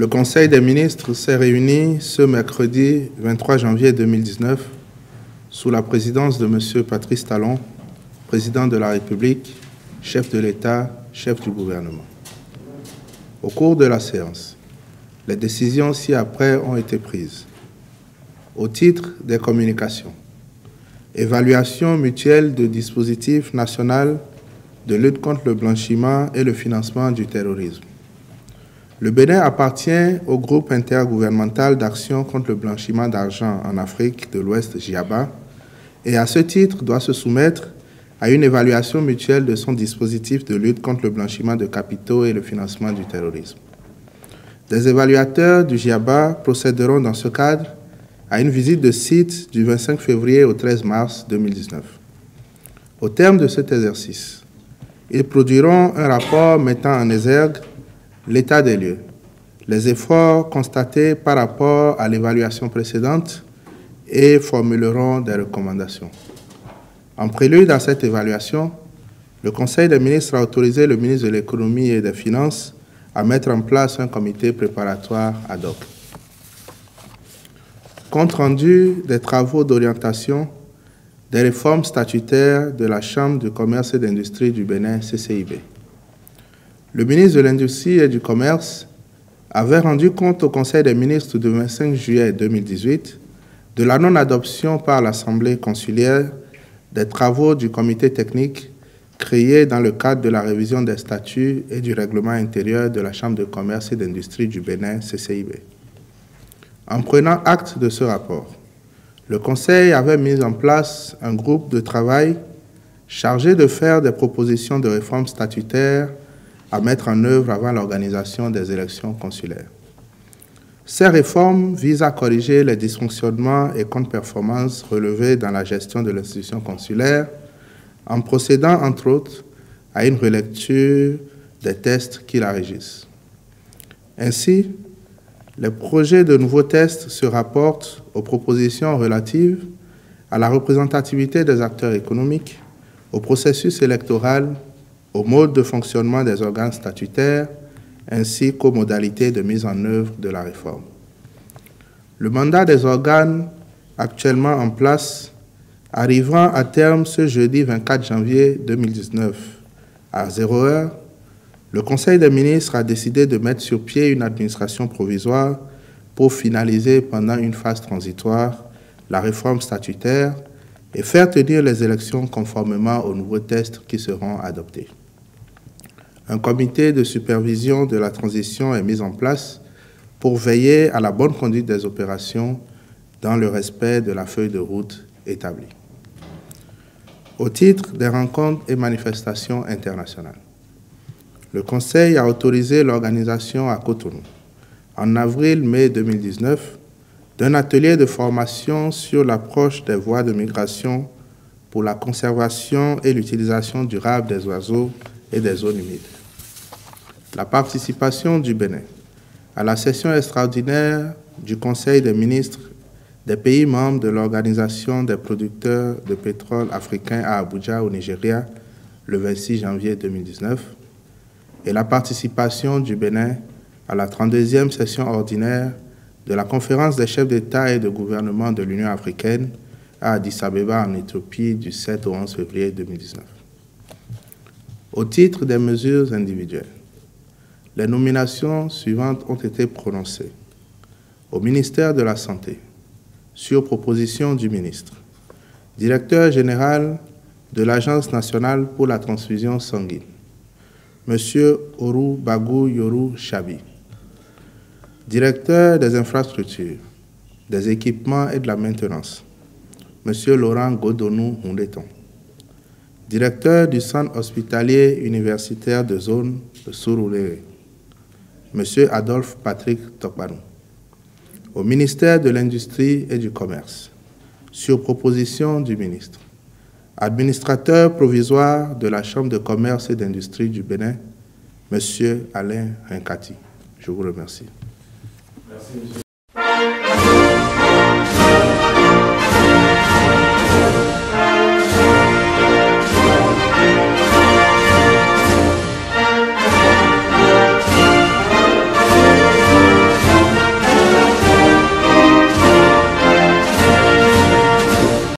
Le Conseil des ministres s'est réuni ce mercredi 23 janvier 2019 sous la présidence de M. Patrice Talon, président de la République, chef de l'État, chef du gouvernement. Au cours de la séance, les décisions ci-après ont été prises. Au titre des communications, évaluation mutuelle du dispositif national de lutte contre le blanchiment et le financement du terrorisme. Le Bénin appartient au groupe intergouvernemental d'action contre le blanchiment d'argent en Afrique de l'Ouest, GIABA, et à ce titre doit se soumettre à une évaluation mutuelle de son dispositif de lutte contre le blanchiment de capitaux et le financement du terrorisme. Des évaluateurs du GIABA procéderont dans ce cadre à une visite de site du 25 février au 13 mars 2019. Au terme de cet exercice, ils produiront un rapport mettant en exergue l'état des lieux, les efforts constatés par rapport à l'évaluation précédente et formuleront des recommandations. En prélude à cette évaluation, le Conseil des ministres a autorisé le ministre de l'Économie et des Finances à mettre en place un comité préparatoire ad hoc. Compte rendu des travaux d'orientation des réformes statutaires de la Chambre du commerce et d'industrie du Bénin, CCIB. Le ministre de l'Industrie et du Commerce avait rendu compte au Conseil des ministres du 25 juillet 2018 de la non-adoption par l'Assemblée consulaire des travaux du comité technique créé dans le cadre de la révision des statuts et du règlement intérieur de la Chambre de commerce et d'industrie du Bénin, CCIB. En prenant acte de ce rapport, le Conseil avait mis en place un groupe de travail chargé de faire des propositions de réformes statutaires à mettre en œuvre avant l'organisation des élections consulaires. Ces réformes visent à corriger les dysfonctionnements et contre-performances relevés dans la gestion de l'institution consulaire en procédant, entre autres, à une relecture des tests qui la régissent. Ainsi, les projets de nouveaux tests se rapportent aux propositions relatives à la représentativité des acteurs économiques, au processus électoral, au mode de fonctionnement des organes statutaires, ainsi qu'aux modalités de mise en œuvre de la réforme. Le mandat des organes actuellement en place arrivant à terme ce jeudi 24 janvier 2019 à 0h, le Conseil des ministres a décidé de mettre sur pied une administration provisoire pour finaliser pendant une phase transitoire la réforme statutaire et faire tenir les élections conformément aux nouveaux tests qui seront adoptés. Un comité de supervision de la transition est mis en place pour veiller à la bonne conduite des opérations dans le respect de la feuille de route établie. Au titre des rencontres et manifestations internationales, le Conseil a autorisé l'organisation à Cotonou, en avril-mai 2019, d'un atelier de formation sur l'approche des voies de migration pour la conservation et l'utilisation durable des oiseaux et des zones humides. La participation du Bénin à la session extraordinaire du Conseil des ministres des pays membres de l'Organisation des producteurs de pétrole africains à Abuja, au Nigeria, le 26 janvier 2019, et la participation du Bénin à la 32e session ordinaire de la conférence des chefs d'État et de gouvernement de l'Union africaine à Addis Abeba, en Éthiopie, du 7 au 11 février 2019. Au titre des mesures individuelles, les nominations suivantes ont été prononcées. Au ministère de la Santé, sur proposition du ministre, directeur général de l'Agence nationale pour la transfusion sanguine, M. Oru Bagou Yoru Chabi, directeur des infrastructures, des équipements et de la maintenance, M. Laurent Godonou Hundeton, directeur du centre hospitalier universitaire de zone de Surulere, M. Adolphe Patrick Tokpanou. Au ministère de l'Industrie et du Commerce, sur proposition du ministre, administrateur provisoire de la Chambre de commerce et d'industrie du Bénin, M. Alain Rinkati. Je vous remercie. Merci, monsieur.